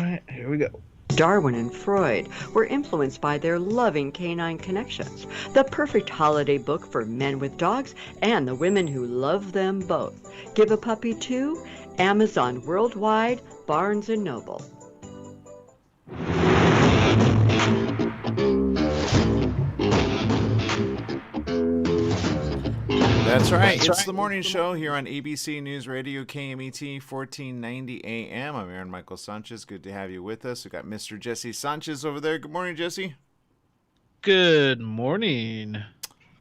right, here we go. Darwin and Freud were influenced by their loving canine connections. The perfect holiday book for men with dogs and the women who love them both. Give a Puppy to Amazon Worldwide, Barnes& and Noble. That's right. It's the morning show here on ABC News Radio, KMET 1490 AM. I'm Aaron Michael Sanchez. Good to have you with us. We got Mr. Jesse Sanchez over there. Good morning, Jesse. Good morning.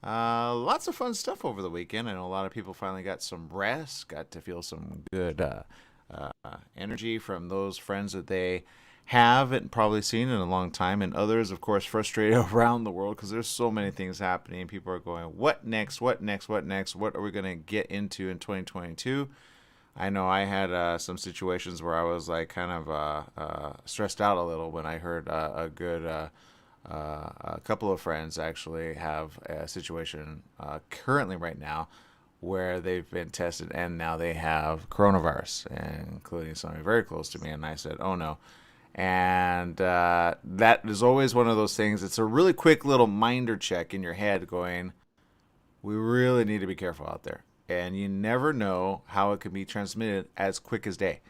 Lots of fun stuff over the weekend. I know a lot of people finally got some rest, got to feel some good energy from those friends that they haven't probably seen in a long time, and others, of course, frustrated around the world because there's so many things happening. People are going, what next? What next? What next? What are we going to get into in 2022? I know I had some situations where I was like kind of stressed out a little when I heard a couple of friends actually have a situation currently right now where they've been tested and now they have coronavirus, including somebody very close to me. And I said, oh no. And that is always one of those things. It's a really quick little minder check in your head going, we really need to be careful out there. And you never know how it can be transmitted as quick as day.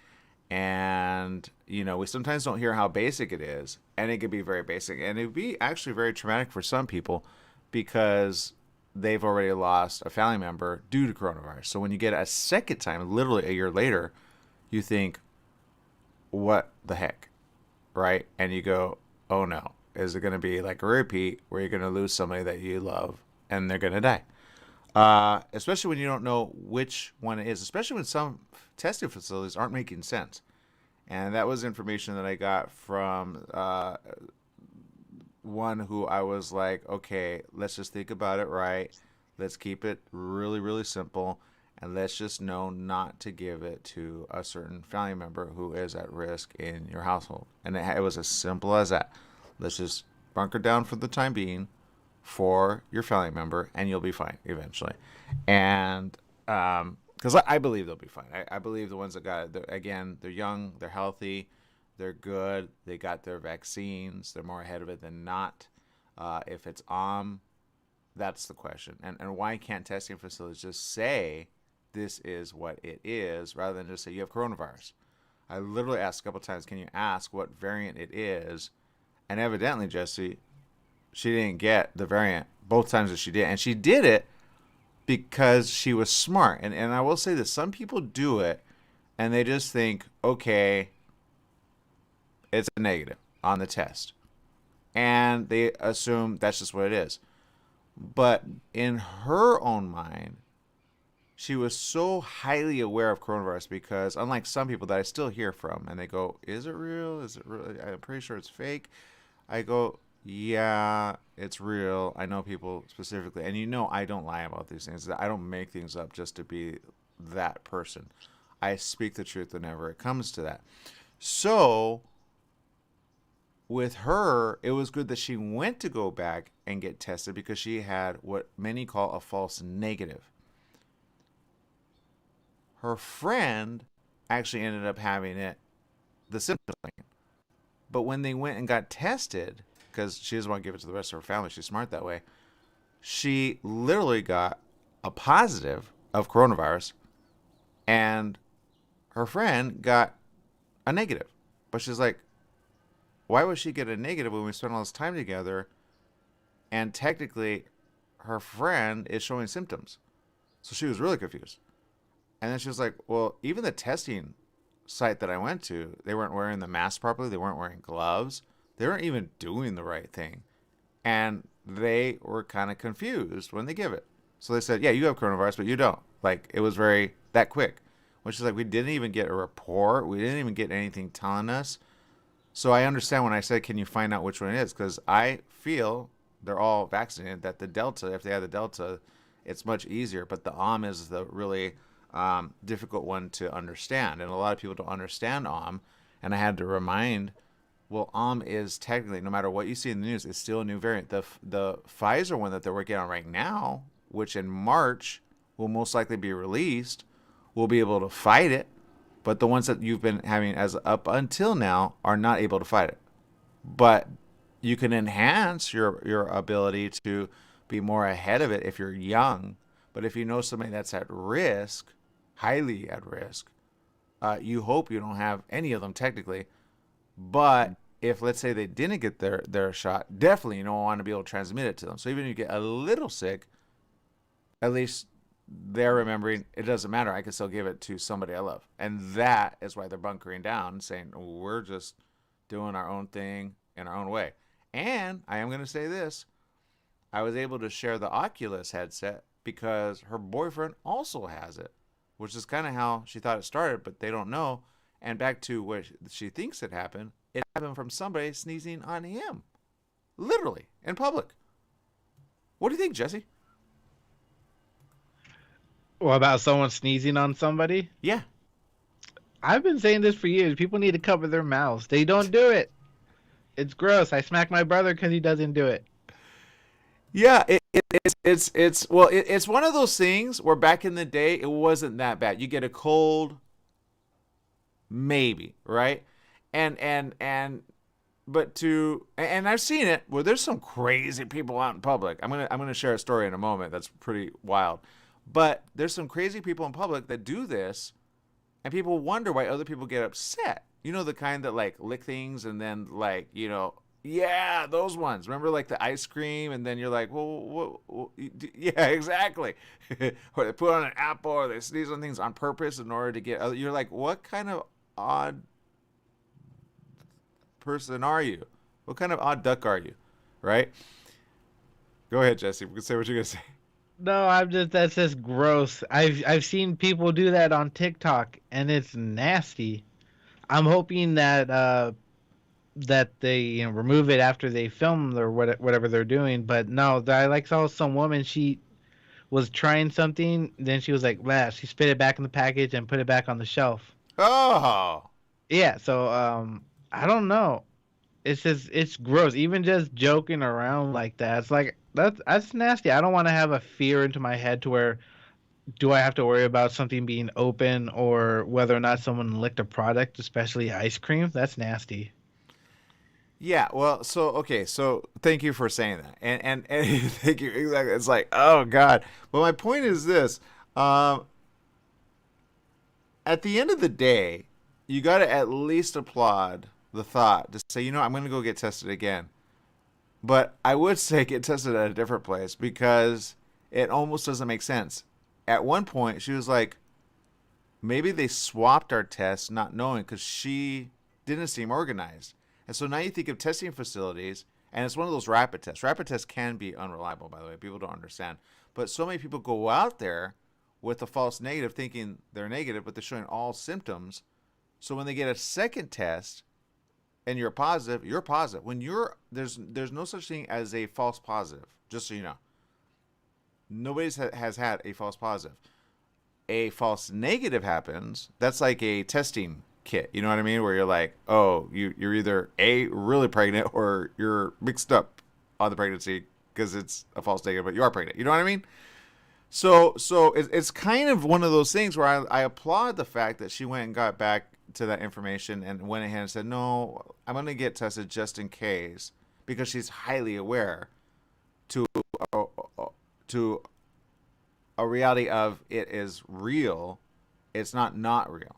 And, you know, we sometimes don't hear how basic it is. And it could be very basic. And it would be actually very traumatic for some people because they've already lost a family member due to coronavirus. So when you get a second time, literally a year later, you think, what the heck? Right? And you go, oh no, is it going to be like a repeat where you're going to lose somebody that you love and they're going to die? Especially when you don't know which one it is, especially when some testing facilities aren't making sense. And that was information that I got from one who I was like, okay, let's just think about it right. Let's keep it really, really simple. And let's just know not to give it to a certain family member who is at risk in your household. And it was as simple as that. Let's just bunker down for the time being for your family member, and you'll be fine eventually. And because I believe they'll be fine. I believe the ones that got it, again, they're young, they're healthy, they're good, they got their vaccines, they're more ahead of it than not. If it's that's the question. And why can't testing facilities just say, this is what it is, rather than just say you have coronavirus? I literally asked a couple times, can you ask what variant it is? And evidently, Jesse, she didn't get the variant both times that she did. And she did it because she was smart. And I will say this, some people do it and they just think, okay, it's a negative on the test. And they assume that's just what it is. But in her own mind, she was so highly aware of coronavirus because, unlike some people that I still hear from, and they go, is it real? Is it really? I'm pretty sure it's fake. I go, yeah, it's real. I know people specifically. And you know I don't lie about these things. I don't make things up just to be that person. I speak the truth whenever it comes to that. So with her, it was good that she went to go back and get tested because she had what many call a false negative. Her friend actually ended up having the symptoms. But when they went and got tested, because she doesn't want to give it to the rest of her family, she's smart that way, she literally got a positive of coronavirus, and her friend got a negative. But she's like, why would she get a negative when we spent all this time together, and technically her friend is showing symptoms? So she was really confused. And then she was like, well, even the testing site that I went to, they weren't wearing the mask properly. They weren't wearing gloves. They weren't even doing the right thing. And they were kind of confused when they give it. So they said, yeah, you have coronavirus, but you don't. Like, it was that quick. Which is like, we didn't even get a report. We didn't even get anything telling us. So I understand when I said, can you find out which one it is? Because I feel they're all vaccinated, that the Delta, if they have the Delta, it's much easier. But the is the really difficult one to understand, and a lot of people don't understand and I had to remind, well, is technically, no matter what you see in the news, it's still a new variant. The Pfizer one that they're working on right now, which in March will most likely be released, will be able to fight it, but the ones that you've been having as up until now are not able to fight it. But you can enhance your ability to be more ahead of it if you're young. But if you know somebody that's at risk, highly at risk, you hope you don't have any of them technically. But if let's say they didn't get their shot, definitely you don't want to be able to transmit it to them. So even if you get a little sick, at least they're remembering it doesn't matter. I can still give it to somebody I love, and that is why they're bunkering down, saying we're just doing our own thing in our own way. And I am going to say this: I was able to share the Oculus headset because her boyfriend also has it, which is kind of how she thought it started, but they don't know. And back to what she thinks it happened from somebody sneezing on him, literally in public. What do you think, Jesse? What about someone sneezing on somebody? Yeah, I've been saying this for years. People need to cover their mouths. They don't do it. It's gross. I smack my brother because he doesn't do it. yeah. It's one of those things where back in the day it wasn't that bad. You get a cold, maybe, right? And but to and I've seen it where there's some crazy people out in public. I'm gonna share a story in a moment that's pretty wild. But there's some crazy people in public that do this, and people wonder why other people get upset. You know, the kind that like lick things and then like, yeah, those ones. Remember like the ice cream, and then you're like, well, yeah, exactly. Or they put on an apple, or they sneeze on things on purpose in order to get other. You're like, what kind of odd person are you? What kind of odd duck are you? Right? Go ahead, Jesse. We can say what you're gonna say. No, I'm just that's just gross. I've seen people do that on TikTok and it's nasty. I'm hoping that that they remove it after they film or whatever they're doing. But no, I like saw some woman. She was trying something, then she was like, "Blah." She spit it back in the package and put it back on the shelf. Oh, Yeah, so I don't know. It's just it's gross. Even just joking around like that, it's like that's nasty. I don't want to have a fear into my head to where do I have to worry about something being open or whether or not someone licked a product, especially ice cream? That's nasty. yeah. Well, so okay. So thank you for saying that, and thank you. Exactly. It's like, oh God. But my point is this: um, at the end of the day, you got to at least applaud the thought to say, I'm going to go get tested again. But I would say get tested at a different place because it almost doesn't make sense. At one point, she was like, maybe they swapped our tests not knowing because she didn't seem organized. And so now you think of testing facilities, and it's one of those rapid tests. Rapid tests can be unreliable, by the way. People don't understand. But so many people go out there with a false negative thinking they're negative, but they're showing all symptoms. So when they get a second test and you're positive, you're positive. When there's no such thing as a false positive, just so you know. Nobody has had a false positive. A false negative happens. That's like a testing kit. You know what I mean? Where you're like, oh, you're either A, really pregnant, or you're mixed up on the pregnancy because it's a false negative, but you are pregnant. You know what I mean? So it's kind of one of those things where I applaud the fact that she went and got back to that information and went ahead and said, no, I'm going to get tested just in case, because she's highly aware to uh, to a reality of it is real. It's not real.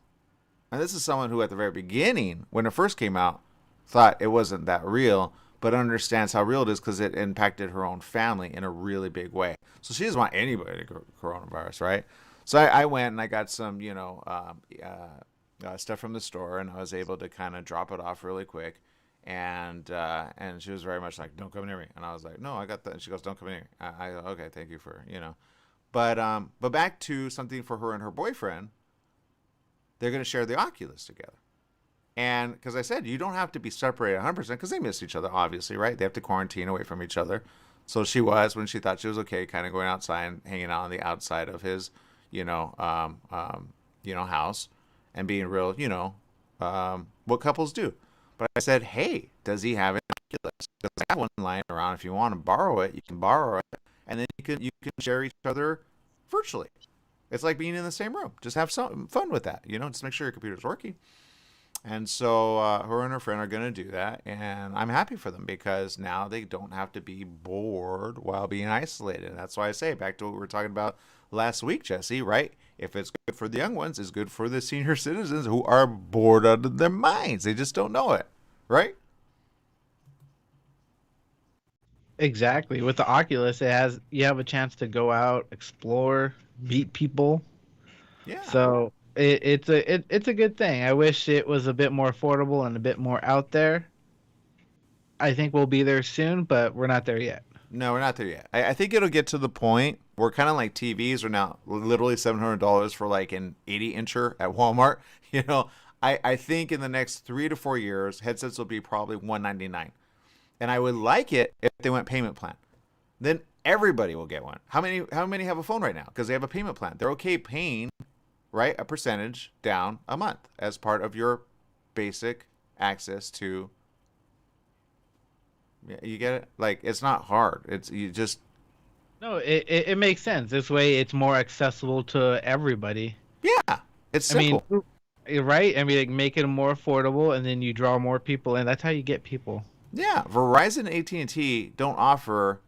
And this is someone who at the very beginning, when it first came out, thought it wasn't that real, but understands how real it is because it impacted her own family in a really big way. So she doesn't want anybody to get coronavirus, right? So I went and I got some, stuff from the store, and I was able to kind of drop it off really quick. And she was very much like, "Don't come near me," and I was like, "No, I got that." And she goes, "Don't come near me." I go, "Okay, thank you for." But back to something for her and her boyfriend. They're going to share the Oculus together. And because I said, you don't have to be separated 100% because they miss each other, obviously, right? They have to quarantine away from each other. So she was, when she thought she was okay, kind of going outside and hanging out on the outside of his, house and being real, what couples do. But I said, hey, does he have an Oculus? Because I have one lying around. If you want to borrow it, you can borrow it. And then you can share each other virtually. It's like being in the same room. Just have some fun with that, just make sure your computer's working. And so her and her friend are going to do that. And I'm happy for them because now they don't have to be bored while being isolated. And that's why I say, back to what we were talking about last week, Jesse, right? If it's good for the young ones, it's good for the senior citizens who are bored out of their minds. They just don't know it, right? Exactly. With the Oculus, you have a chance to go out, explore, meet people. Yeah. So it's a good thing. I wish it was a bit more affordable and a bit more out there. I think we'll be there soon, but we're not there yet. No, we're not there yet. I think it'll get to the point where kind of like TVs are now literally $700 for like an 80-incher at Walmart. I think in the next 3 to 4 years, headsets will be probably $199. And I would like it if they went payment plan. Then everybody will get one. How many have a phone right now? Because they have a payment plan. They're okay paying, right, a percentage down a month as part of your basic access to. You get it? Like, it's not hard. It's you just. No, it makes sense. This way, it's more accessible to everybody. Yeah, it's simple. I mean, right? I mean, like, make it more affordable, and then you draw more people, and that's how you get people. Yeah, Verizon and AT&T don't offer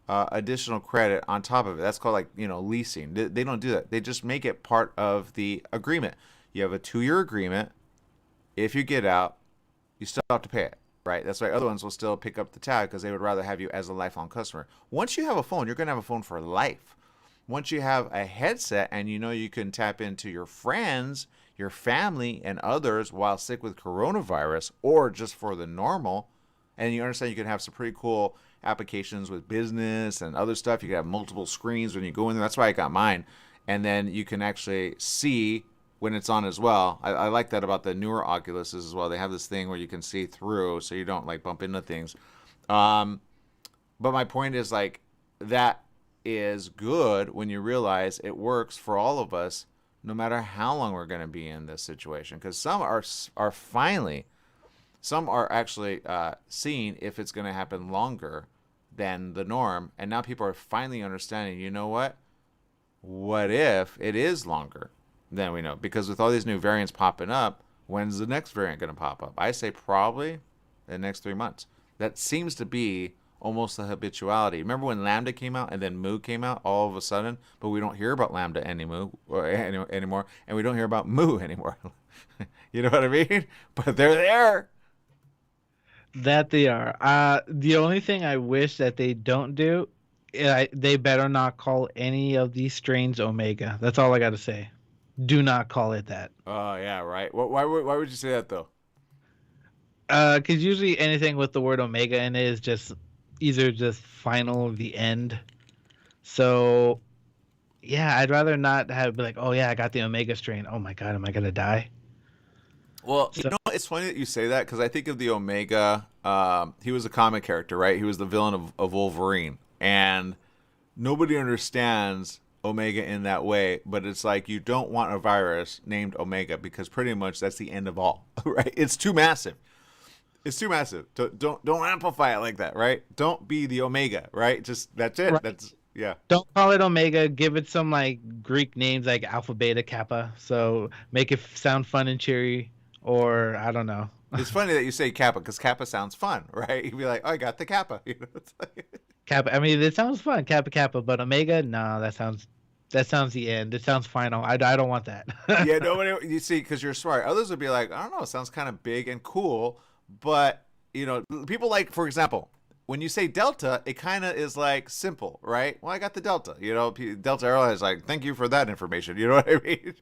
additional credit on top of it. That's called like leasing. They don't do that. They just make it part of the agreement. You have a 2-year agreement. If you get out, you still have to pay it, right? That's why other ones will still pick up the tab because they would rather have you as a lifelong customer. Once you have a phone, you're going to have a phone for life. Once you have a headset and you can tap into your friends, your family, and others while sick with coronavirus or just for the normal, and you understand you can have some pretty cool applications with business and other stuff. You can have multiple screens when you go in there. That's why I got mine. And then you can actually see when it's on as well. I like that about the newer Oculuses as well. They have this thing where you can see through so you don't like bump into things. But my point is like that is good when you realize it works for all of us no matter how long we're going to be in this situation. Because some are finally... Some are actually seeing if it's going to happen longer than the norm. And now people are finally understanding, you know what? What if it is longer than we know? Because with all these new variants popping up, when's the next variant going to pop up? I say probably the next 3 months. That seems to be almost the habituality. Remember when Lambda came out and then Mu came out all of a sudden? But we don't hear about Lambda anymore. And we don't hear about Mu anymore. You know what I mean? But they're there. That they are. The only thing I wish that they don't do, they better not call any of these strains Omega. That's all I got to say. Do not call it that. Oh, yeah, right. Why would you say that, though? Because usually anything with the word Omega in it is just either just final, the end. So, yeah, I'd rather not be like, oh, yeah, I got the Omega strain. Oh, my God, am I going to die? Well, it's funny that you say that because I think of the Omega. He was a comic character, right? He was the villain of Wolverine. And nobody understands Omega in that way. But it's like you don't want a virus named Omega because pretty much that's the end of all, right? It's too massive. It's too massive. Don't amplify it like that, right? Don't be the Omega, right? Just that's it. Right. Yeah. Don't call it Omega. Give it some like Greek names like Alpha, Beta, Kappa. So make it sound fun and cheery. Or I don't know. It's funny that you say Kappa because Kappa sounds fun, right? You'd be like, "Oh, I got the Kappa." It's like... Kappa. I mean, it sounds fun, Kappa Kappa. But Omega, no, that sounds the end. It sounds final. I don't want that. Yeah, nobody. You see, because you're smart. Others would be like, "I don't know. It sounds kind of big and cool," but people like, for example, when you say Delta, it kind of is like simple, right? Well, I got the Delta. Delta Airlines is like, thank you for that information. You know what I mean?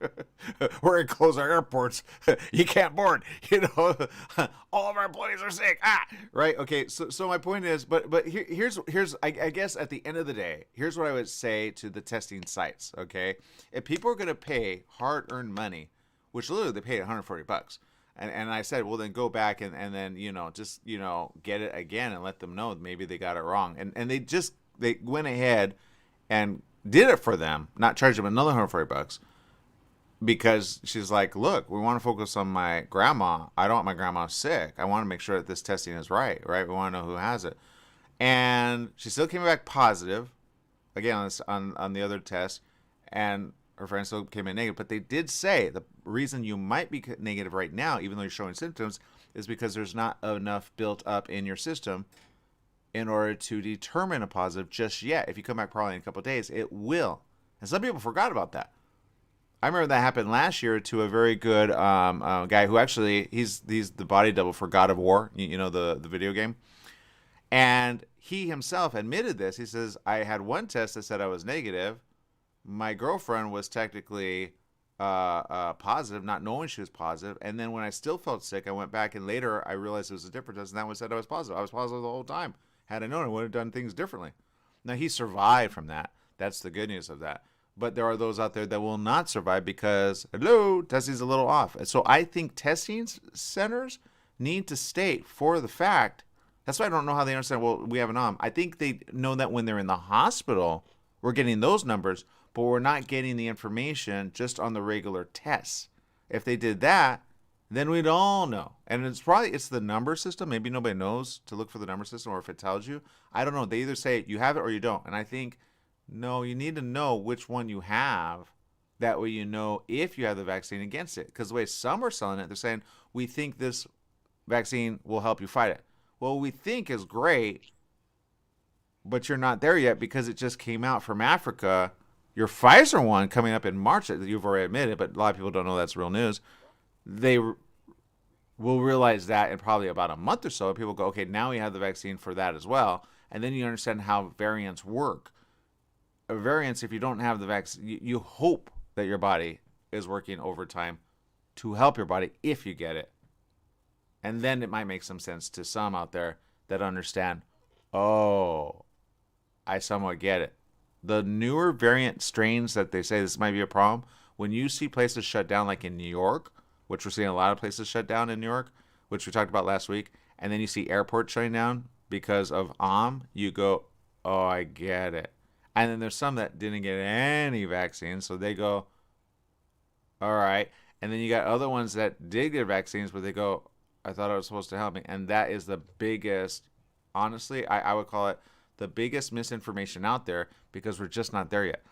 We're going to close our airports. You can't board. All of our employees are sick. Right? Okay. So my point is, but here's I guess at the end of the day, here's what I would say to the testing sites. Okay, if people are going to pay hard-earned money, which literally they paid $140. And I said, well, then go back and then, just, get it again and let them know maybe they got it wrong. And they went ahead and did it for them, not charge them another $140 because she's like, look, we want to focus on my grandma. I don't want my grandma sick. I want to make sure that this testing is right? We want to know who has it. And she still came back positive, again, on the other test. And her friend still came in negative. But they did say the reason you might be negative right now, even though you're showing symptoms, is because there's not enough built up in your system in order to determine a positive just yet. If you come back probably in a couple of days, it will. And some people forgot about that. I remember that happened last year to a very good guy who actually, he's the body double for God of War, you know, the video game. And he himself admitted this. He says, I had one test that said I was negative. My girlfriend was technically positive, not knowing she was positive. And then when I still felt sick, I went back, and later I realized it was a different test, and that one said I was positive. I was positive the whole time. Had I known, I would have done things differently. Now, he survived from that. That's the good news of that. But there are those out there that will not survive because, hello, testing's a little off. And so I think testing centers need to state for the fact, that's why I don't know how they understand, well, we have an OM. I think they know that when they're in the hospital, we're getting those numbers, but we're not getting the information just on the regular tests. If they did that, then we'd all know. And it's the number system. Maybe nobody knows to look for the number system, or if it tells you. I don't know. They either say you have it or you don't. And I think, no, you need to know which one you have. That way you know if you have the vaccine against it. Because the way some are selling it, they're saying, we think this vaccine will help you fight it. Well, we think is great, but you're not there yet because it just came out from Africa. Your Pfizer one coming up in March that you've already admitted, but a lot of people don't know that's real news. They will realize that in probably about a month or so. People go, okay, now we have the vaccine for that as well. And then you understand how variants work. Variants, if you don't have the vaccine, you hope that your body is working overtime to help your body if you get it. And then it might make some sense to some out there that understand, oh, I somewhat get it. The newer variant strains that they say this might be a problem, when you see places shut down like in New York, which we're seeing a lot of places shut down in New York, which we talked about last week, and then you see airports shutting down because of you go, oh, I get it. And then there's some that didn't get any vaccines, so they go, all right. And then you got other ones that did get vaccines, but they go, I thought I was supposed to help me. And that is the biggest, honestly, I would call it the biggest misinformation out there because we're just not there yet.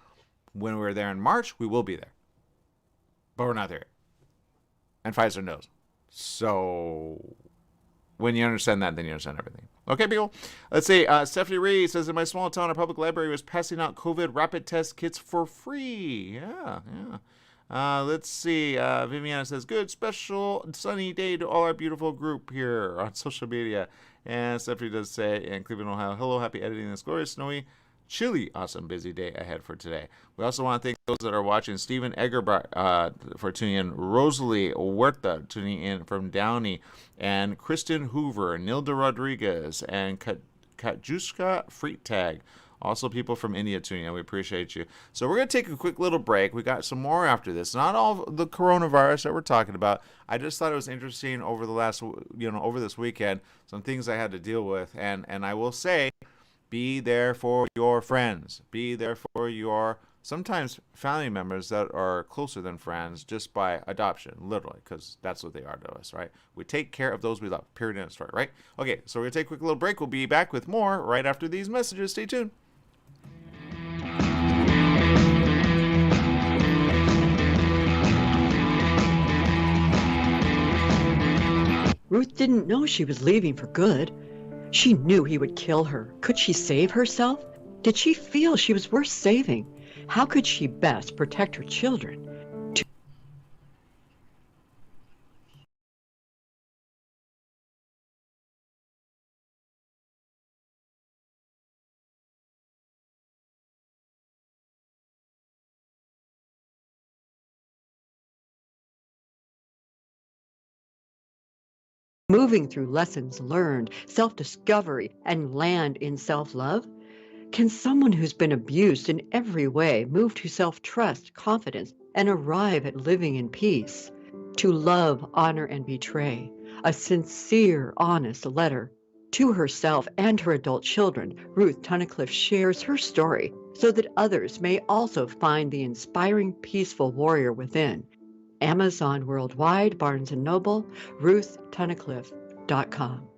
When we're there in March, we will be there. But we're not there yet. And Pfizer knows. So when you understand that, then you understand everything. Okay, people. Let's see. Stephanie Reed says, in my small town, a public library was passing out COVID rapid test kits for free. Yeah. Let's see. Viviana says, good, special sunny day to all our beautiful group here on social media. And Stephanie does say, in Cleveland, Ohio, hello, happy editing this glorious, snowy, chilly, awesome, busy day ahead for today. We also want to thank those that are watching. Stephen Eggerbart for tuning in. Rosalie Huerta tuning in from Downey. And Kristen Hoover, Nilda Rodriguez, and Katjuska Freetag. Also people from India tuning in. We appreciate you. So we're going to take a quick little break. We got some more after this. Not all the coronavirus that we're talking about. I just thought it was interesting over over this weekend, some things I had to deal with. And I will say, be there for your friends. Be there for your sometimes family members that are closer than friends just by adoption, literally, because that's what they are to us, right? We take care of those we love, period, end of story, right? Okay, so we're going to take a quick little break. We'll be back with more right after these messages. Stay tuned. Ruth didn't know she was leaving for good. She knew he would kill her. Could she save herself? Did she feel she was worth saving? How could she best protect her children? Moving through lessons learned, self-discovery, and land in self-love? Can someone who's been abused in every way move to self-trust, confidence, and arrive at living in peace? To love, honor, and betray. A sincere, honest letter. To herself and her adult children, Ruth Tunnicliffe shares her story so that others may also find the inspiring, peaceful warrior within. Amazon worldwide, Barnes & Noble, RuthTunnicliffe.com.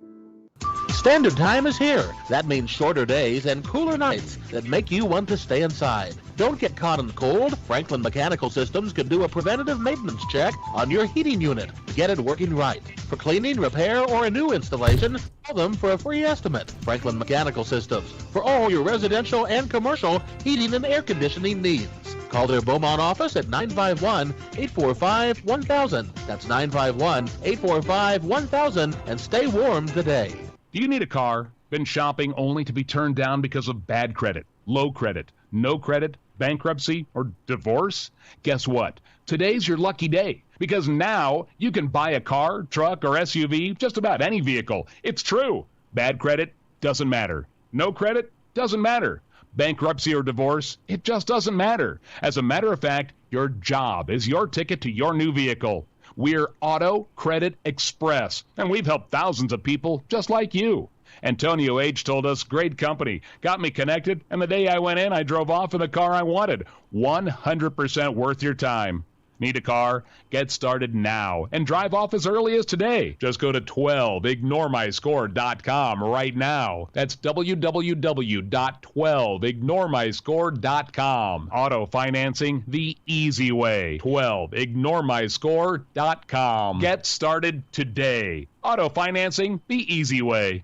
Standard time is here. That means shorter days and cooler nights that make you want to stay inside. Don't get caught in the cold. Franklin Mechanical Systems can do a preventative maintenance check on your heating unit. Get it working right. For cleaning, repair, or a new installation, call them for a free estimate. Franklin Mechanical Systems, for all your residential and commercial heating and air conditioning needs. Call their Beaumont office at 951-845-1000. That's 951-845-1000, and stay warm today. Do you need a car? Been shopping only to be turned down because of bad credit, low credit, no credit, bankruptcy, or divorce? Guess what? Today's your lucky day, because now you can buy a car, truck, or SUV, just about any vehicle. It's true. Bad credit doesn't matter. No credit doesn't matter. Bankruptcy or divorce, it just doesn't matter. As a matter of fact, your job is your ticket to your new vehicle. We're Auto Credit Express, and we've helped thousands of people just like you. Antonio H. told us, great company, got me connected, and the day I went in, I drove off in the car I wanted. 100% worth your time. Need a car? Get started now and drive off as early as today. Just go to 12ignoremyscore.com right now. That's www.12ignoremyscore.com. Auto financing the easy way. 12ignoremyscore.com. Get started today. Auto financing the easy way.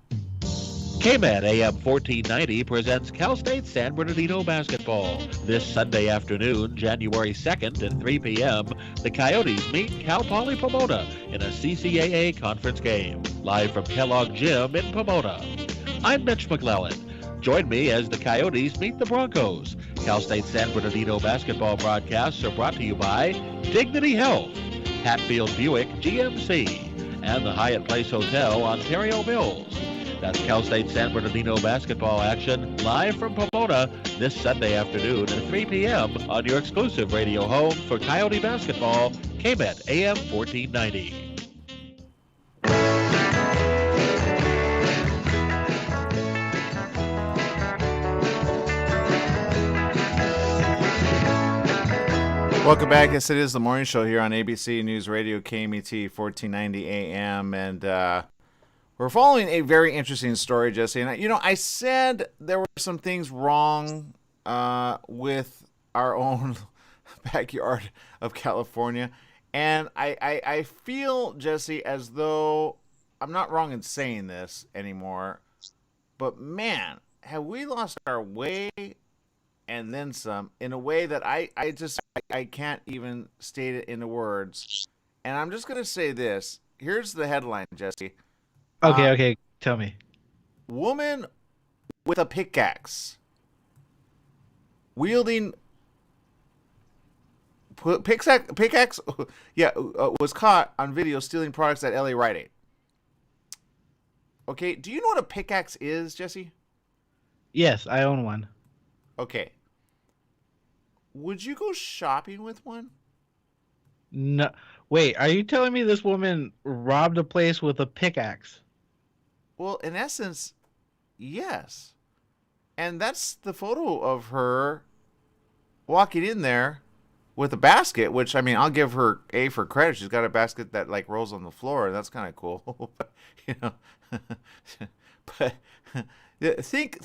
KMET AM 1490 presents Cal State San Bernardino basketball. This Sunday afternoon, January 2nd at 3 p.m., the Coyotes meet Cal Poly Pomona in a CCAA conference game. Live from Kellogg Gym in Pomona. I'm Mitch McClellan. Join me as the Coyotes meet the Broncos. Cal State San Bernardino basketball broadcasts are brought to you by Dignity Health, Hatfield Buick GMC, and the Hyatt Place Hotel, Ontario Mills. That's Cal State San Bernardino basketball action live from Pomona this Sunday afternoon at 3 p.m. on your exclusive radio home for Coyote basketball, KMET AM 1490. Welcome back. Yes, it is the morning show here on ABC News Radio, KMET 1490 AM, and we're following a very interesting story, Jesse. And, I said there were some things wrong with our own backyard of California. And I feel, Jesse, as though I'm not wrong in saying this anymore. But, man, have we lost our way and then some in a way that I can't even state it into words. And I'm just going to say this. Here's the headline, Jesse. Okay, tell me. Woman with a pickaxe wielding pickaxe was caught on video stealing products at LA Rite Aid. Okay, do you know what a pickaxe is, Jesse? Yes, I own one. Okay. Would you go shopping with one? No. Wait, are you telling me this woman robbed a place with a pickaxe? Well, in essence, yes. And that's the photo of her walking in there with a basket, which, I mean, I'll give her A for credit. She's got a basket that, like, rolls on the floor, and that's kind of cool. But think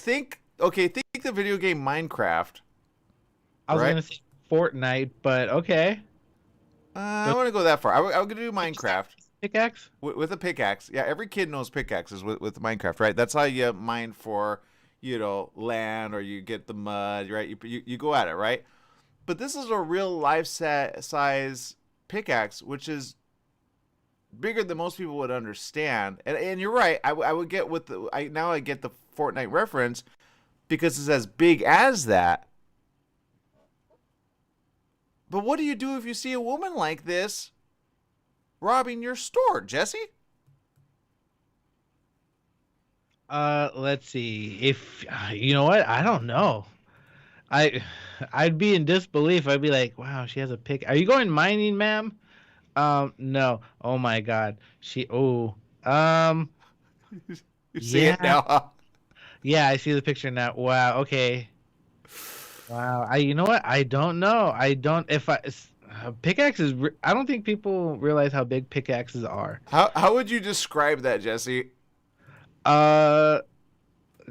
the video game Minecraft. I was going to say Fortnite, but okay. I don't want to go that far. I'm going to do Minecraft. Pickaxe? With a pickaxe. Yeah, every kid knows pickaxes with Minecraft, right? That's how you mine for, land, or you get the mud, right? You go at it, right? But this is a real life-size pickaxe, which is bigger than most people would understand. And you're right. I would get I get the Fortnite reference because it's as big as that. But what do you do if you see a woman like this robbing your store, Jesse? Let's see. If you know what, I don't know. I'd be in disbelief. I'd be like, "Wow, she has a pick. Are you going mining, ma'am?" No. Oh my God. You see it now? Huh? Yeah, I see the picture now. Wow. Okay. Wow. You know what? I don't know. Pickaxes. I don't think people realize how big pickaxes are. How would you describe that, Jesse? Uh,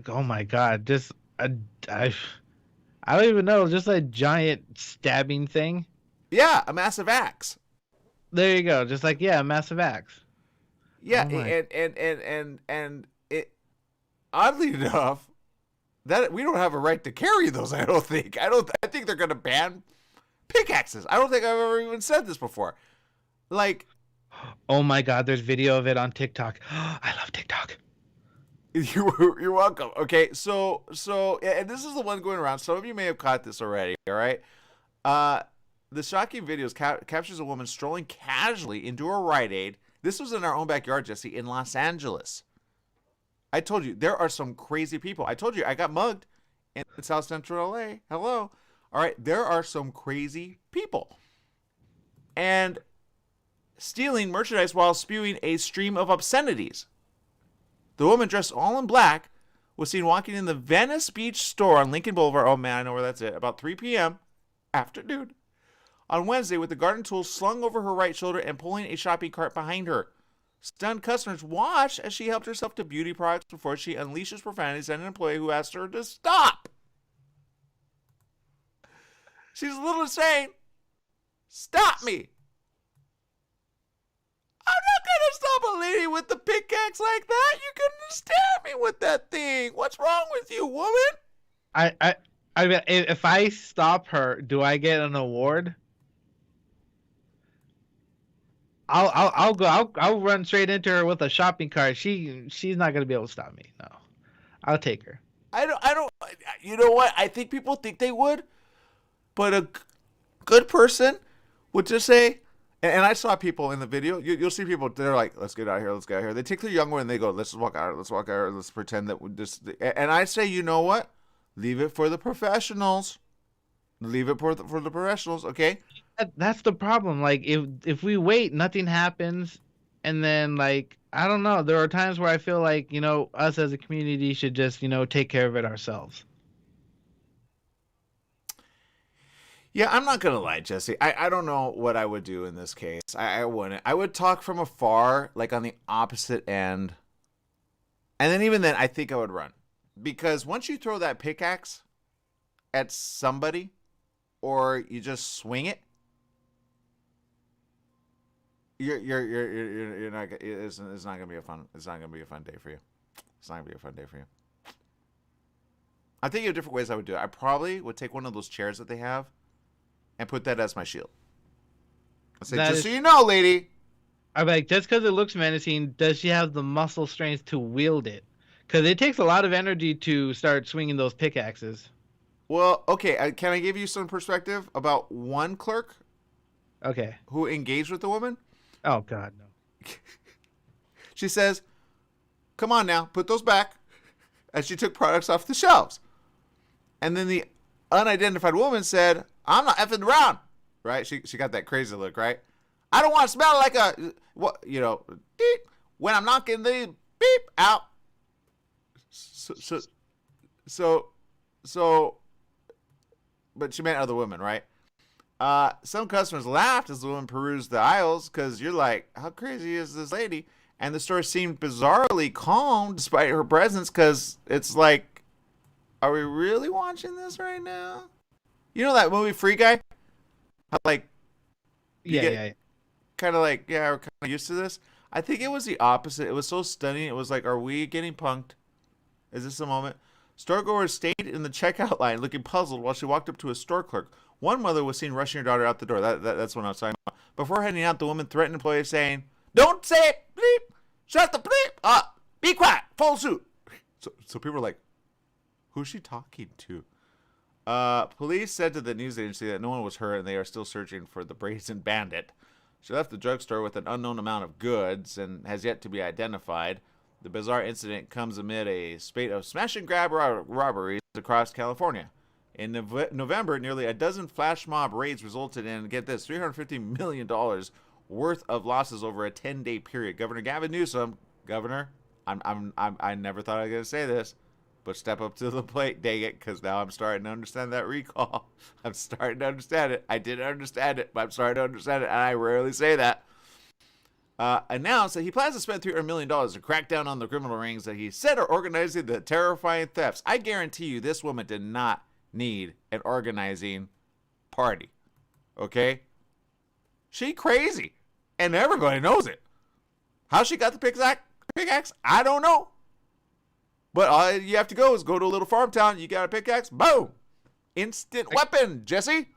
oh my God, just a, I, I don't even know, just a giant stabbing thing. Yeah, a massive axe. There you go, just like yeah, a massive axe. Yeah, Oh my. and it oddly enough that we don't have a right to carry those. I don't think. I think they're gonna ban pickaxes. I don't think I've ever even said this before. Like, Oh my God, there's video of it on TikTok. I love TikTok. you're welcome. Okay, so and this is the one going around. Some of you may have caught this already. All right. The shocking videos captures a woman strolling casually into a Rite Aid. This was in our own backyard, Jesse, in Los Angeles. I told you there are some crazy people. I told you I got mugged in South Central LA. Hello. All right, there are some crazy people. And stealing merchandise while spewing a stream of obscenities. The woman dressed all in black was seen walking in the Venice Beach store on Lincoln Boulevard. Oh man, I know where that's at. About 3 p.m. afternoon on Wednesday with the garden tools slung over her right shoulder and pulling a shopping cart behind her. Stunned customers watched as she helped herself to beauty products before she unleashes profanities at an employee who asked her to stop. She's a little insane. Stop me. I'm not going to stop a lady with the pickaxe like that. You couldn't stab me with that thing. What's wrong with you, woman? I mean, if I stop her, do I get an award? I'll run straight into her with a shopping cart. She's not gonna be able to stop me. No, I'll take her. I don't. You know what? I think people think they would, but a good person would just say. And I saw people in the video. You'll see people. They're like, "Let's get out of here. Let's get out of here." They take their young one and they go, "Let's just walk out. Let's walk out. Let's pretend that we just." And I say, you know what? Leave it for the professionals. Leave it for the professionals. Okay. That's the problem. Like if we wait, nothing happens, and then like I don't know. There are times where I feel like us as a community should just take care of it ourselves. Yeah, I'm not gonna lie, Jesse. I don't know what I would do in this case. I wouldn't. I would talk from afar, like on the opposite end, and then even then, I think I would run, because once you throw that pickaxe at somebody, or you just swing it, you're not. It's not gonna be a fun. It's not gonna be a fun day for you. It's not gonna be a fun day for you. I'm thinking of different ways I would do it. I probably would take one of those chairs that they have and put that as my shield. I say, just so you know, lady. I'm like, just because it looks menacing, does she have the muscle strength to wield it? Because it takes a lot of energy to start swinging those pickaxes. Well, okay. Can I give you some perspective about one clerk? Okay. Who engaged with the woman? Oh God, no. She says, "Come on now, put those back," as she took products off the shelves. And then the unidentified woman said, "I'm not effing around," right? She got that crazy look, right? "I don't want to smell like a what, beep, when I'm knocking the beep out." So, but she meant other women, right? Some customers laughed as the woman perused the aisles because you're like, how crazy is this lady? And the store seemed bizarrely calm despite her presence, because it's like, are we really watching this right now? You know that movie Free Guy? How, like, yeah. Kind of like, yeah, we're kind of used to this. I think it was the opposite. It was so stunning. It was like, are we getting punked? Is this a moment? Storegoers stayed in the checkout line looking puzzled while she walked up to a store clerk. One mother was seen rushing her daughter out the door. That's what I was talking about. Before heading out, the woman threatened employees, saying, "Don't say it, bleep. Shut the bleep up. Be quiet. Full suit." So people were like, who's she talking to? Police said to the news agency that no one was hurt and they are still searching for the brazen bandit. She left the drugstore with an unknown amount of goods and has yet to be identified. The bizarre incident comes amid a spate of smash and grab robberies across California. In November, nearly a dozen flash mob raids resulted in, get this, $350 million worth of losses over a 10-day period. Governor Gavin Newsom, Governor, I never thought I was going to say this, but step up to the plate, dang it, because now I'm starting to understand that recall. I'm starting to understand it. I didn't understand it, but I'm starting to understand it, and I rarely say that. announced that he plans to spend $300 million to crack down on the criminal rings that he said are organizing the terrifying thefts. I guarantee you this woman did not need an organizing party. Okay? She crazy. And everybody knows it. How she got the pickaxe, I don't know. But all you have to go is go to a little farm town. You got a pickaxe, boom. Instant weapon, Jesse.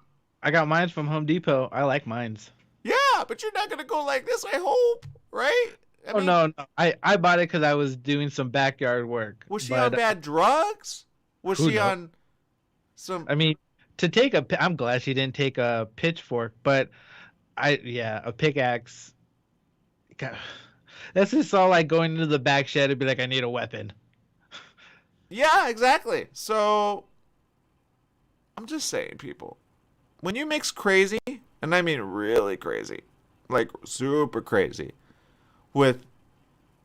I got mines from Home Depot. I like mines. Yeah, but you're not going to go like this, I hope, right? I mean, no. I bought it because I was doing some backyard work. Was she on bad drugs? Was she on some... I mean, I'm glad she didn't take a pitchfork, but a pickaxe. God, that's just all like going into the back shed and be like, I need a weapon. Yeah, exactly. So, I'm just saying, people, when you mix crazy, and I mean really crazy, like super crazy, with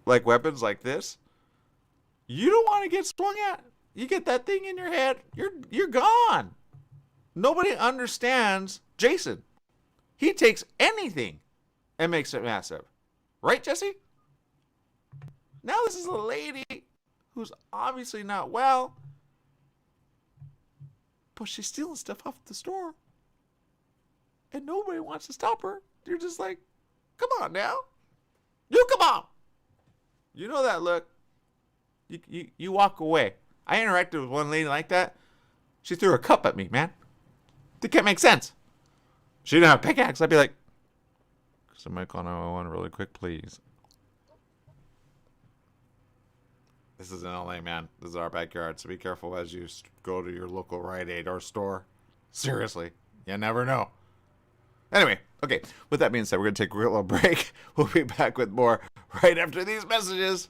like weapons like this, you don't want to get swung at. You get that thing in your head, you're gone. Nobody understands Jason. He takes anything and makes it massive. Right, Jesse? Now this is a lady who's obviously not well, but she's stealing stuff off the store. And nobody wants to stop her. You're just like, come on now. You come on. You know that look. You walk away. I interacted with one lady like that. She threw a cup at me, man. That can't make sense. She didn't have a pickaxe. I'd be like, somebody call 911 really quick, please. This is in LA, man. This is our backyard, so be careful as you go to your local Rite Aid or store. Seriously. You never know. Anyway, okay. With that being said, we're going to take a quick little break. We'll be back with more right after these messages.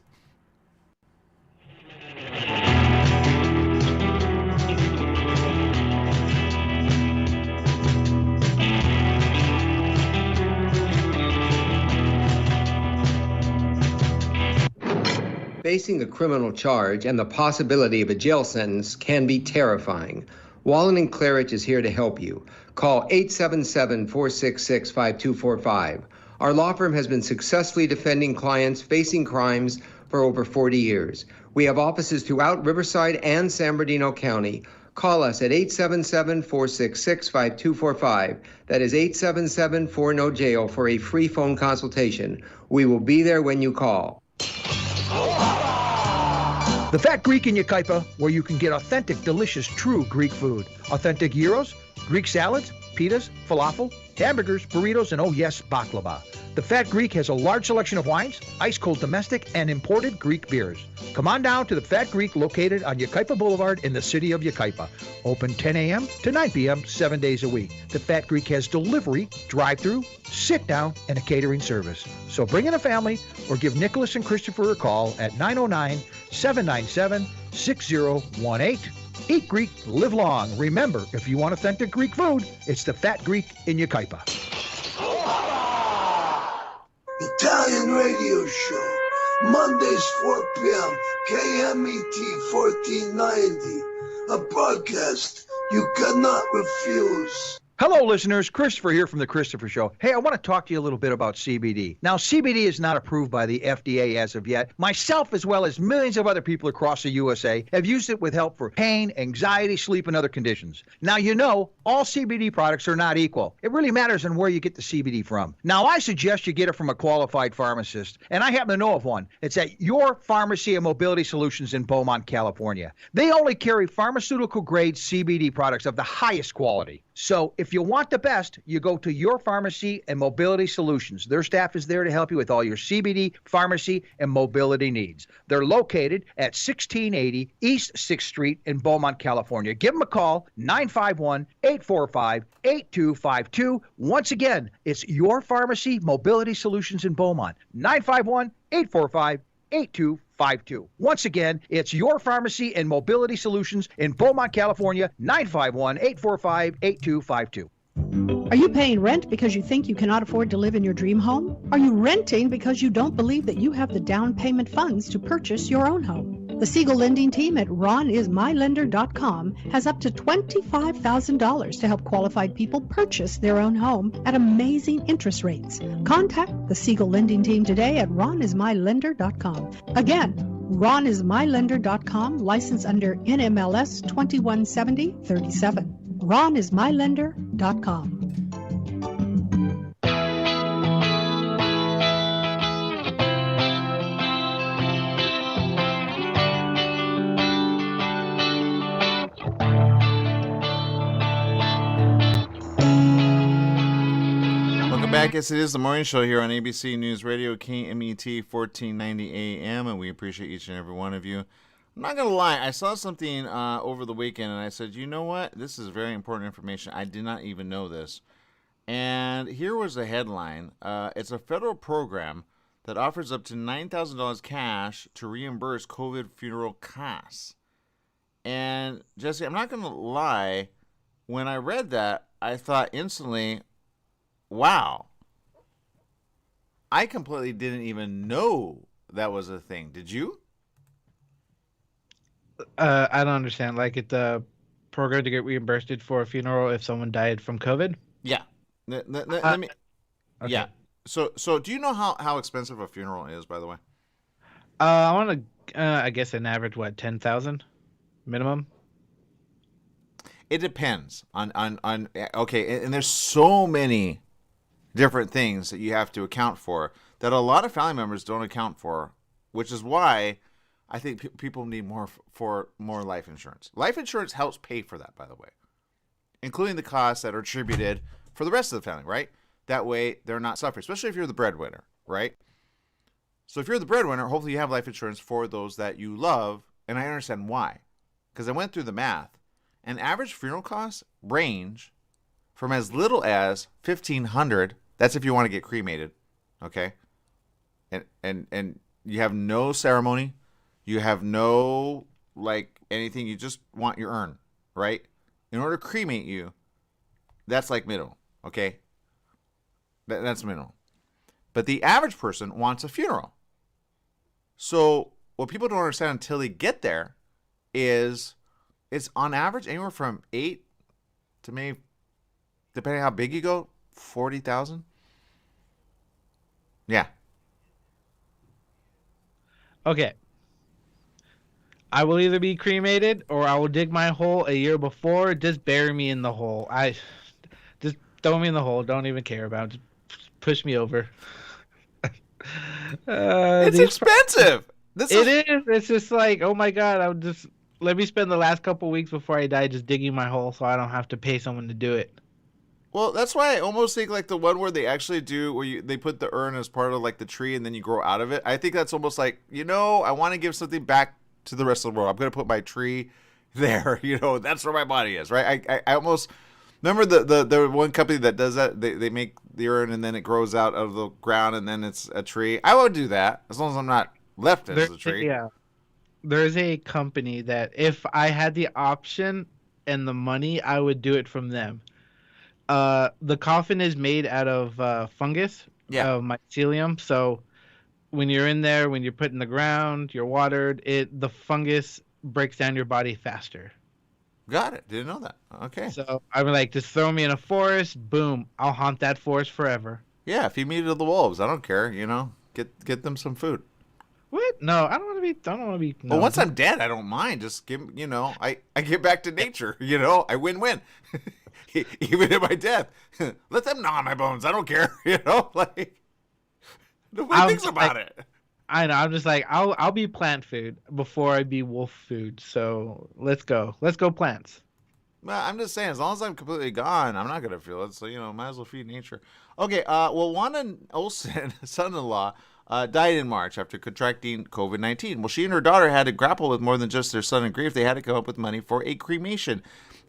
Facing a criminal charge and the possibility of a jail sentence can be terrifying. Wallen and Claridge is here to help you. Call 877-466-5245. Our law firm has been successfully defending clients facing crimes for over 40 years. We have offices throughout Riverside and San Bernardino County. Call us at 877-466-5245. That is 877-4NO-JAIL for a free phone consultation. We will be there when you call. The Fat Greek in Yucaipa, where you can get authentic, delicious, true Greek food. Authentic gyros, Greek salads, pitas, falafel, hamburgers, burritos, and oh yes, baklava. The Fat Greek has a large selection of wines, ice-cold domestic, and imported Greek beers. Come on down to the Fat Greek located on Yucaipa Boulevard in the city of Yucaipa. Open 10 a.m. to 9 p.m. 7 days a week. The Fat Greek has delivery, drive-through, sit-down, and a catering service. So bring in a family or give Nicholas and Christopher a call at 909-797-6018. Eat Greek, live long. Remember, if you want authentic Greek food, it's the Fat Greek in Yucaipa. Italian radio show, Mondays 4 p.m., KMET 1490, a broadcast you cannot refuse. Hello, listeners. Christopher here from The Christopher Show. Hey, I want to talk to you a little bit about CBD. Now, CBD is not approved by the FDA as of yet. Myself, as well as millions of other people across the USA, have used it with help for pain, anxiety, sleep, and other conditions. Now, you know, all CBD products are not equal. It really matters on where you get the CBD from. Now, I suggest you get it from a qualified pharmacist, and I happen to know of one. It's at Your Pharmacy and Mobility Solutions in Beaumont, California. They only carry pharmaceutical-grade CBD products of the highest quality. So if you want the best, you go to Your Pharmacy and Mobility Solutions. Their staff is there to help you with all your CBD, pharmacy, and mobility needs. They're located at 1680 East 6th Street in Beaumont, California. Give them a call, 951-845-8252. Once again, it's Your Pharmacy Mobility Solutions in Beaumont, 951-845-8252. Once again, it's Your Pharmacy and Mobility Solutions in Beaumont, California, 951-845-8252. Are you paying rent because you think you cannot afford to live in your dream home? Are you renting because you don't believe that you have the down payment funds to purchase your own home? The Siegel lending team at ronismylender.com has up to $25,000 to help qualified people purchase their own home at amazing interest rates. Contact the Siegel lending team today at ronismylender.com. Again, ronismylender.com, license under NMLS 217037. ronismylender.com. Back, yes, it is the morning show here on ABC News Radio, KMET 1490 AM, and we appreciate each and every one of you. I'm not going to lie, I saw something over the weekend, and I said, you know what? This is very important information. I did not even know this. And here was the headline. It's a federal program that offers up to $9,000 cash to reimburse COVID funeral costs. And, Jesse, I'm not going to lie, when I read that, I thought instantly, wow. I completely didn't even know that was a thing. Did you? I don't understand. Like, it's a program to get reimbursed for a funeral if someone died from COVID? Yeah. Let me. Okay. Yeah. So do you know how expensive a funeral is, by the way? I want to, I guess an average, what, 10,000 minimum? It depends on okay, and there's so many different things that you have to account for that a lot of family members don't account for, which is why I think people need more life insurance. Life insurance helps pay for that, by the way, including the costs that are attributed for the rest of the family, right? That way they're not suffering, especially if you're the breadwinner, right? So if you're the breadwinner, hopefully you have life insurance for those that you love, and I understand why. Because I went through the math, and average funeral costs range from as little as $1,500. That's if you want to get cremated, okay? And you have no ceremony, you have no like anything. You just want your urn, right? In order to cremate you, that's like minimal, okay? That's minimal. But the average person wants a funeral. So what people don't understand until they get there is it's on average anywhere from 8 to maybe, depending on how big you go, 40,000. Yeah. Okay. I will either be cremated or I will dig my hole a year before. Just bury me in the hole. Just throw me in the hole. Don't even care about it. Just push me over. It's expensive. It is. It's just like, oh my God, I would just let me spend the last couple weeks before I die just digging my hole so I don't have to pay someone to do it. Well, that's why I almost think like the one where they actually do, where they put the urn as part of like the tree and then you grow out of it. I think that's almost like, I want to give something back to the rest of the world. I'm going to put my tree there. That's where my body is, right? I almost remember the one company that does that. They make the urn and then it grows out of the ground and then it's a tree. I would do that as long as I'm not left as a tree. Yeah. There's a company that if I had the option and the money, I would do it from them. The coffin is made out of fungus, mycelium. So when you're in there, when you're put in the ground, you're watered, the fungus breaks down your body faster. Got it. Didn't know that. Okay. So I'm like, just throw me in a forest, boom, I'll haunt that forest forever. Yeah, feed me to the wolves. I don't care. Get them some food. What? No, I don't want to be. No. Well, once I'm dead, I don't mind. Just give, I get back to nature. I win-win. Even in my death, let them gnaw on my bones. I don't care. Like nobody thinks about it. I know. I'm just like, I'll be plant food before I be wolf food. So let's go plants. Well, I'm just saying, as long as I'm completely gone, I'm not gonna feel it. So might as well feed nature. Okay. Well, Wanda Olson, son-in-law, died in March after contracting COVID-19. Well, she and her daughter had to grapple with more than just their son and grief. They had to come up with money for a cremation.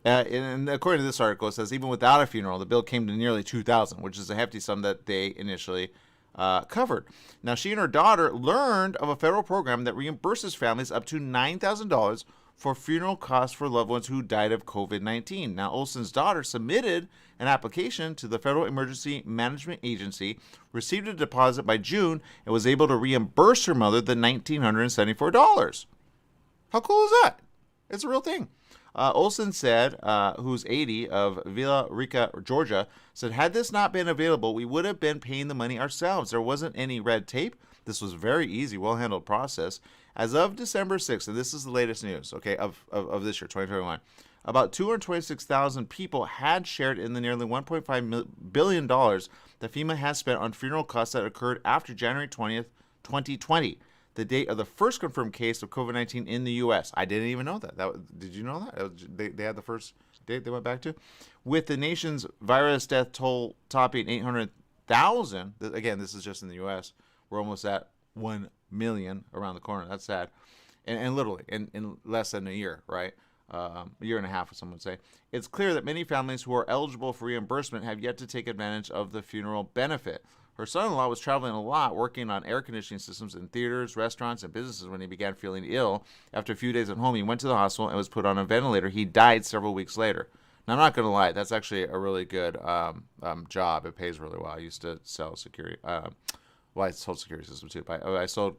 And according to this article, it says even without a funeral, the bill came to nearly $2,000, which is a hefty sum that they initially covered. Now, she and her daughter learned of a federal program that reimburses families up to $9,000 for funeral costs for loved ones who died of COVID-19. Now, Olson's daughter submitted an application to the Federal Emergency Management Agency, received a deposit by June, and was able to reimburse her mother the $1,974. How cool is that? It's a real thing. Olson said, who's 80, of Villa Rica, Georgia, said, had this not been available, we would have been paying the money ourselves. There wasn't any red tape. This was very easy, well-handled process. As of December 6th, and this is the latest news, okay, of this year, 2021, about 226,000 people had shared in the nearly $1.5 billion that FEMA has spent on funeral costs that occurred after January 20th, 2020, the date of the first confirmed case of COVID-19 in the U.S. I didn't even know that. Did you know that? They had the first date they went back to? With the nation's virus death toll topping 800,000, again, this is just in the U.S., we're almost at 1 million around the corner. That's sad. And literally, in less than a year, right? A year and a half, some would say. It's clear that many families who are eligible for reimbursement have yet to take advantage of the funeral benefit. Her son-in-law was traveling a lot, working on air conditioning systems in theaters, restaurants, and businesses when he began feeling ill. After a few days at home, he went to the hospital and was put on a ventilator. He died several weeks later. Now, I'm not going to lie. That's actually a really good job. It pays really well. I used to sell security. I sold security systems too. I sold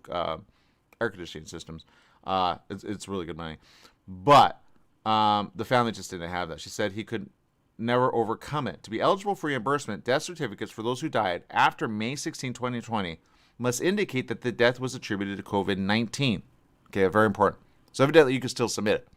air conditioning systems. It's really good money. But the family just didn't have that. She said he could never overcome it. To be eligible for reimbursement, death certificates for those who died after May 16, 2020 must indicate that the death was attributed to COVID-19. Okay, very important. So evidently you can still submit it.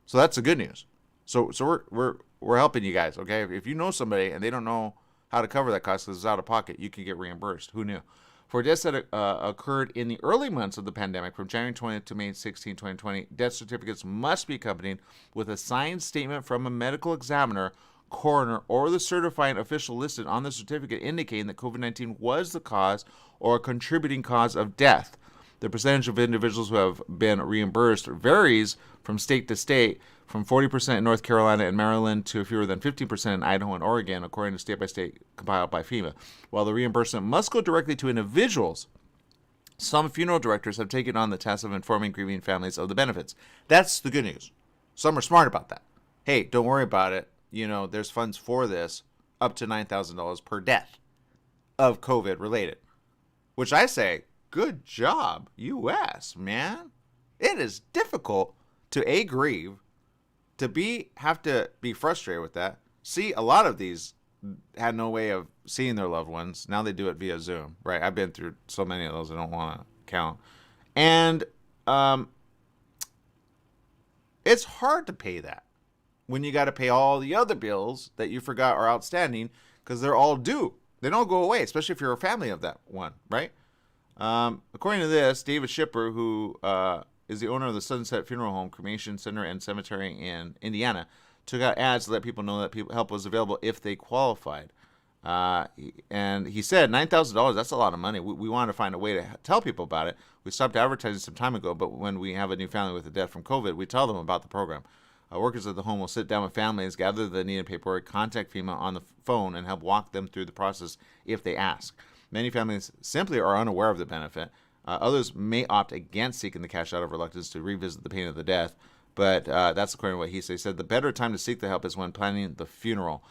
So that's the good news. So we're helping you guys, okay? If you know somebody and they don't know how to cover that cost because it's out of pocket, you can get reimbursed. Who knew? For deaths that occurred in the early months of the pandemic, from January 20th to May 16, 2020, death certificates must be accompanied with a signed statement from a medical examiner, coroner, or the certifying official listed on the certificate indicating that COVID-19 was the cause or a contributing cause of death. The percentage of individuals who have been reimbursed varies from state to state, from 40% in North Carolina and Maryland to fewer than 15% in Idaho and Oregon, according to state-by-state compiled by FEMA. While the reimbursement must go directly to individuals, some funeral directors have taken on the task of informing grieving families of the benefits. That's the good news. Some are smart about that. Hey, don't worry about it. You know, there's funds for this, up to $9,000 per death of COVID related. Which I say, good job, U.S., man. It is difficult to grieve, to have to be frustrated with that. See, a lot of these had no way of seeing their loved ones. Now they do it via Zoom, right? I've been through so many of those I don't want to count. And it's hard to pay that when you got to pay all the other bills that you forgot are outstanding because they're all due. They don't go away, especially if you're a family of that one, right? According to this, David Shipper, who is the owner of the Sunset Funeral Home, Cremation Center, and Cemetery in Indiana, took out ads to let people know that help was available if they qualified. And he said $9,000, that's a lot of money. We wanted to find a way to tell people about it. We stopped advertising some time ago, but when we have a new family with a death from COVID, we tell them about the program. Workers at the home will sit down with families, gather the needed paperwork, contact FEMA on the phone, and help walk them through the process if they ask. Many families simply are unaware of the benefit. Others may opt against seeking the cash out of reluctance to revisit the pain of the death, but that's according to what he said. He said the better time to seek the help is when planning the funeral.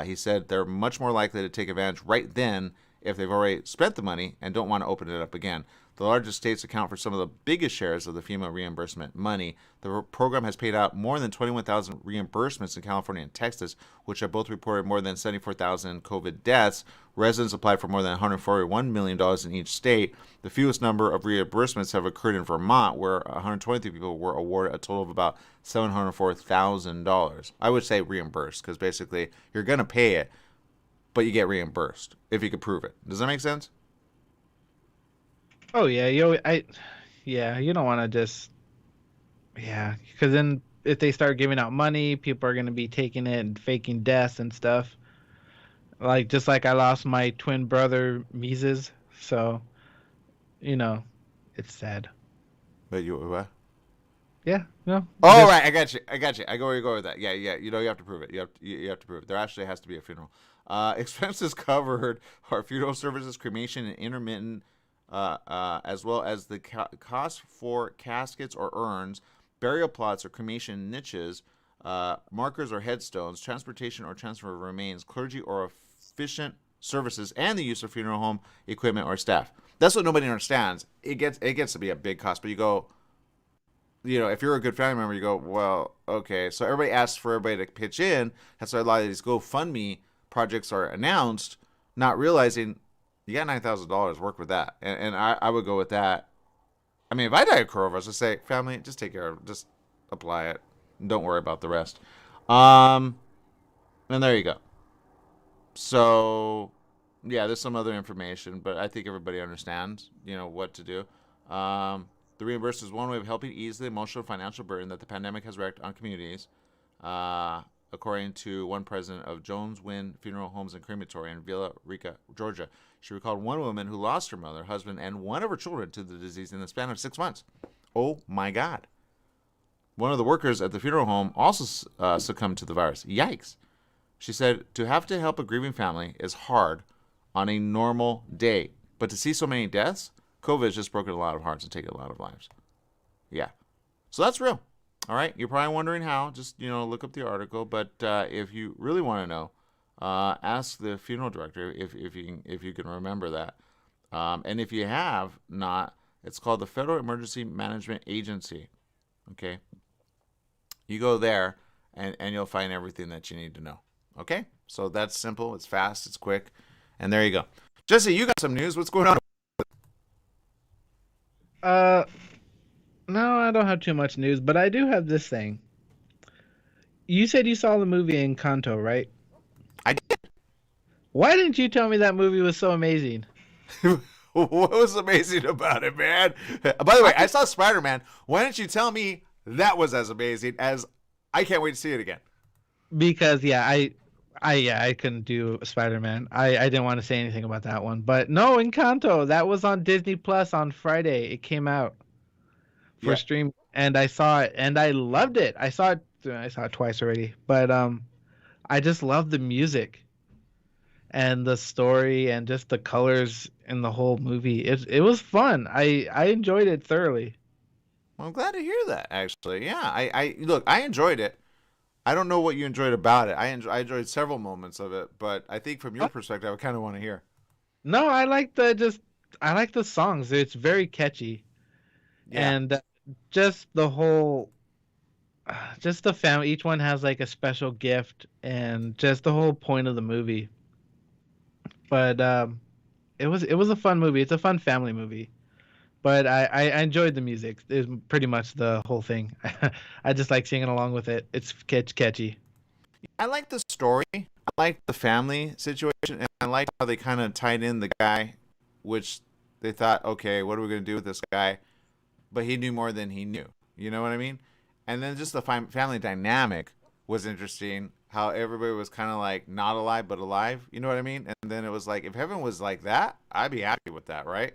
He said they're much more likely to take advantage right then if they've already spent the money and don't want to open it up again. The largest states account for some of the biggest shares of the FEMA reimbursement money. The program has paid out more than 21,000 reimbursements in California and Texas, which have both reported more than 74,000 COVID deaths. Residents applied for more than $141 million in each state. The fewest number of reimbursements have occurred in Vermont, where 123 people were awarded a total of about $704,000. I would say reimbursed, because basically you're going to pay it, but you get reimbursed if you can prove it. Does that make sense? Oh yeah, you don't want to just, because then if they start giving out money, people are going to be taking it and faking deaths and stuff. Just like I lost my twin brother Mises, so, it's sad. But you what? Yeah, no. Oh, right, I got you. I go where you go with that. Yeah. You have to prove it. You have to prove it. There actually has to be a funeral. Expenses covered are funeral services, cremation, and intermittent. As well as the cost for caskets or urns, burial plots or cremation niches, markers or headstones, transportation or transfer of remains, clergy or efficient services, and the use of funeral home equipment or staff. That's what nobody understands. It gets to be a big cost, but you go, if you're a good family member, you go, well, okay. So everybody asks for everybody to pitch in. That's why a lot of these GoFundMe projects are announced, not realizing you got $9,000. Work with that, and I would go with that. I mean, if I die of coronavirus, just say, family, just take care of it. Just apply it. Don't worry about the rest. And there you go. So, yeah, there's some other information, but I think everybody understands, what to do. The reimbursement is one way of helping ease the emotional and financial burden that the pandemic has wreaked on communities. According to one president of Jones Wynn Funeral Homes and Crematory in Villa Rica, Georgia, she recalled one woman who lost her mother, husband, and one of her children to the disease in the span of 6 months. Oh, my God. One of the workers at the funeral home also succumbed to the virus. Yikes. She said, to have to help a grieving family is hard on a normal day. But to see so many deaths, COVID has just broken a lot of hearts and taken a lot of lives. Yeah. So that's real. All right. You're probably wondering how. Just, look up the article. But if you really want to know, ask the funeral director if you can remember that. And if you have not, it's called the Federal Emergency Management Agency. Okay. You go there and you'll find everything that you need to know. Okay. So that's simple. It's fast. It's quick. And there you go. Jesse, you got some news. What's going on? No, I don't have too much news, but I do have this thing. You said you saw the movie Encanto, right? I did. Why didn't you tell me that movie was so amazing? What was amazing about it, man? By the way, I saw Spider-Man. Why didn't you tell me that was as amazing as I can't wait to see it again? Because, I couldn't do Spider-Man. I didn't want to say anything about that one. But no, Encanto, that was on Disney Plus on Friday. It came out for stream, and I saw it, and I loved it. I saw it twice already. But I just love the music and the story and just the colors in the whole movie. It was fun. I enjoyed it thoroughly. Well, I'm glad to hear that, actually. Yeah, I enjoyed it. I don't know what you enjoyed about it. I enjoyed several moments of it, but I think from your perspective, I kind of want to hear. No, I like the songs. It's very catchy. Yeah. And just the whole, just the family. Each one has like a special gift, and just the whole point of the movie. But it was a fun movie. It's a fun family movie. But I enjoyed the music. It's pretty much the whole thing. I just like singing along with it. It's catchy. I like the story. I like the family situation, and I like how they kind of tied in the guy, which they thought, okay, what are we going to do with this guy? But he knew more than he knew. You know what I mean? And then just the family dynamic was interesting. How everybody was kind of like not alive but alive. You know what I mean? And then it was like, if heaven was like that, I'd be happy with that, right?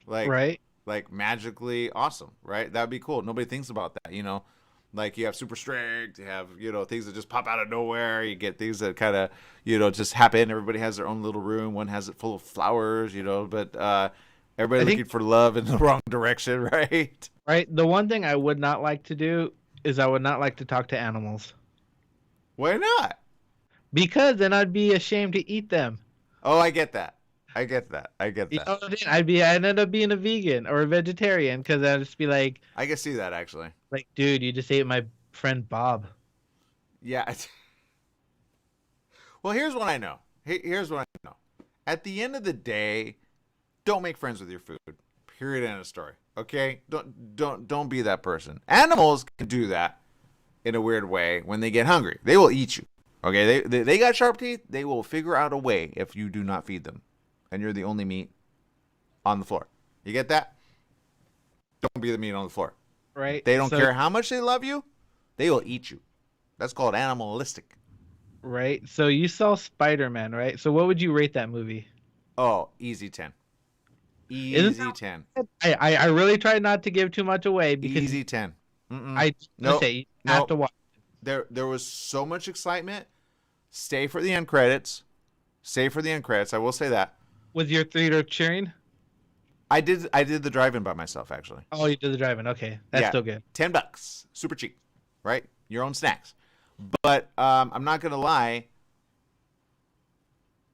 Like magically awesome, right? That'd be cool. Nobody thinks about that, Like you have super strength, you have, things that just pop out of nowhere. You get things that kind of, just happen. Everybody has their own little room. One has it full of flowers, but everybody looking for love in the wrong direction, right? Right. The one thing I would not like to do is I would not like to talk to animals. Why not? Because then I'd be ashamed to eat them. Oh, I get that. You know, I'd end up being a vegan or a vegetarian because I'd just be like, I can see that actually. Like, dude, you just ate my friend Bob. Yeah. Well, here's what I know. At the end of the day, don't make friends with your food. Period. End of story. Okay? Don't be that person. Animals can do that in a weird way when they get hungry. They will eat you. Okay? They got sharp teeth. They will figure out a way if you do not feed them. And you're the only meat on the floor. You get that? Don't be the meat on the floor. Right. They don't care how much they love you. They will eat you. That's called animalistic. Right. So you saw Spider-Man, right? So what would you rate that movie? Oh, easy 10. Easy 10. I really tried not to give too much away because easy 10. You have to watch. There was so much excitement. Stay for the end credits. I will say that. Was your theater cheering? I did the drive-in by myself, actually. Oh, you did the drive-in. Okay. That's still good. $10. Super cheap, right? Your own snacks. But I'm not going to lie.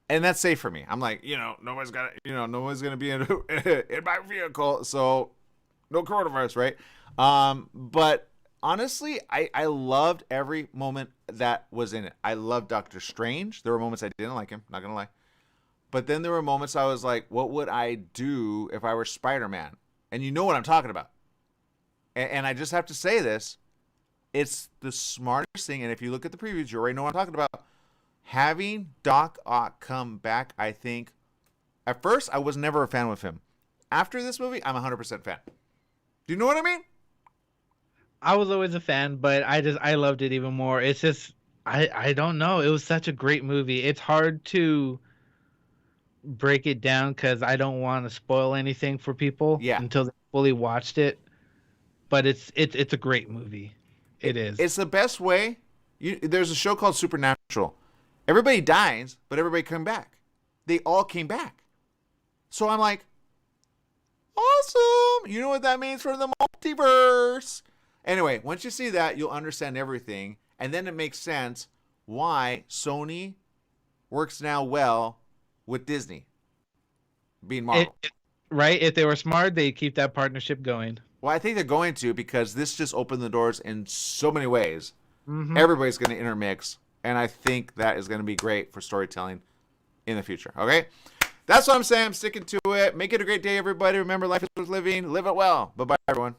And that's safe for me. I'm like, nobody's going to be in my vehicle. So No coronavirus, right? But honestly, I loved every moment that was in it. I loved Doctor Strange. There were moments I didn't like him, not gonna lie. But then there were moments I was like, what would I do if I were Spider-Man? And you know what I'm talking about. And I just have to say this. It's the smartest thing. And if you look at the previews, you already know what I'm talking about. Having Doc Ock come back, I think, at first, I was never a fan with him. After this movie, I'm 100% fan. Do you know what I mean? I was always a fan, but I loved it even more. It's just I don't know. It was such a great movie. It's hard to break it down because I don't want to spoil anything for people until they fully watched it. But it's a great movie. It is. It's the best way. There's a show called Supernatural. Everybody dies, but everybody came back. They all came back. So I'm like, awesome. You know what that means for the multiverse. Anyway, once you see that, you'll understand everything. And then it makes sense why Sony works now well with Disney being Marvel. Right? If they were smart, they'd keep that partnership going. Well, I think they're going to, because this just opened the doors in so many ways. Mm-hmm. Everybody's going to intermix. And I think that is going to be great for storytelling in the future. Okay? That's what I'm saying. I'm sticking to it. Make it a great day, everybody. Remember, life is worth living. Live it well. Bye-bye, everyone.